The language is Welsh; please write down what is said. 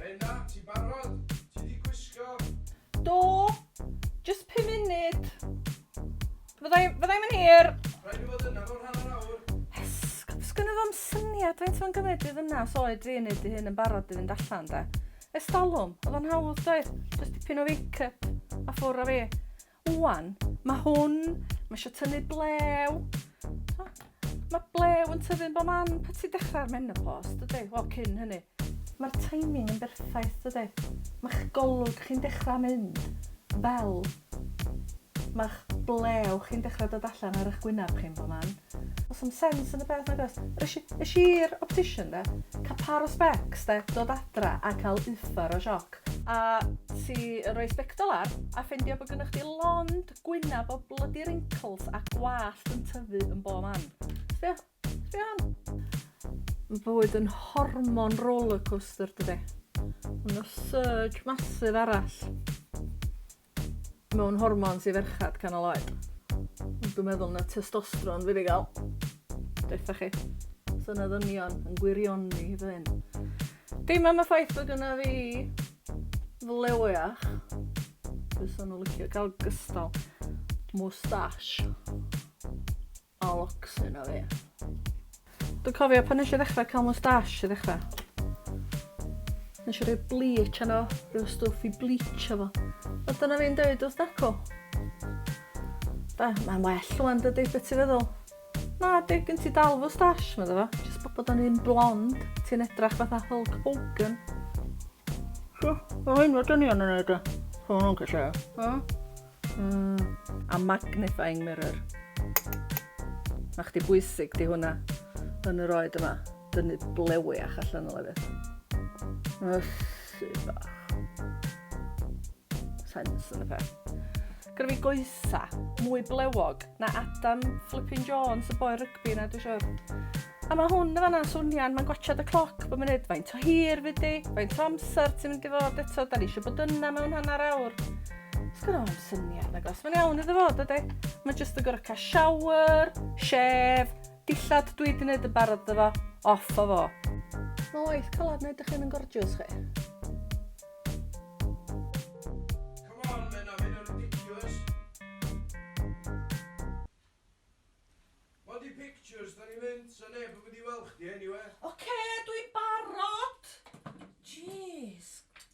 Menna, ti barod? Ti di gwisgo? Do, just 5 munud. Fyddai'm yn hir. Rhaid i fod yna fo'r hanner awr. Sgynny fo'm syniad faint fo'n gymryd i ddynas oed fi wneud i hyn yn barod i fynd allan de. Estalwm, oedd o'n hawdd doedd. Just dipyn o wake-up a ffwrdd a fi. Wan, mae eisiau tynnu blew. Mae blew yn tyfu'n bo man pa ti dechrau'r menopause, dydy? Wel, cyn hynny. Mae'r timing yn berffaith, dydy? Mae'ch golwg chi'n dechrau mynd fel mae'ch blew chi'n dechrau dod allan ar eich gwynaf chi'n bo man. Oes am sens yn y beth nag oes? Ys i'r optician de, cael par o specs de, dod adra a cael uffar o sioc. A ti rhoi spectolar a ffeindio bod gennych chi lond gwynaf o bloody wrinkles a gwallt yn tyfu yn bo man. Sbio hon. Mae bywyd yn hormon rollercoaster dydy. Mae'n surge masif arall mewn hormons i ferchad canol oed. Dwi'n meddwl na testosteron fi wedi gael. Deitha chi. Sy'n y ddynion yn gwirioni i fy hyn. Dim am y ffaith bod gyda fi flewiach. Bysa nhw licio cael gystal moustache a locsyn o fi. Dwi'n cofio pan nes i ddechrau cael moustache i ddechrau. Nes i roi bleach arno, rhyw stwff i bleach o fo. A dyna fi'n dweud wrth dacw. Mae'n well rwan dydy, beth ti'n feddwl? Na, gen ti dal moustache, medda fo. Jyst bod o'n un blond, ti'n edrach fatha Hulk Hogan. Mae hyn o dynion yn neud o. Hwnnw'n gallu. A magnifying mirror. Na chdi bwysig di hwnna yn yr oed yma. Dynnu blewiach allan o lefydd. Ysu bach. Sens yn y peth. Gyda fi goesa mwy blewog na Adam Flippin Jones, y boi rygbi na dwi'n siwr. A mae hwn yn fanna'n swnio'n, mae'n gwachod y cloc, bod mae'n neud faint o hir fyddi, faint o amser ti'n mynd i fod eto, da ni eisiau bod yna mewn hanner awr. Sgwrs o'n syniad na gos, mae'n iawn iddo fod ydy. Mae jyst yn gorau cael shower, shave, dillad dwi wedi wneud y barod efo, off o fo. Mae waith calad wneud eich yn gorgeous chi. Come on, Menna, mae'n ridiculous. Body pictures, da ni'n mynd, so neb yn mynd i weld chdi, anyway.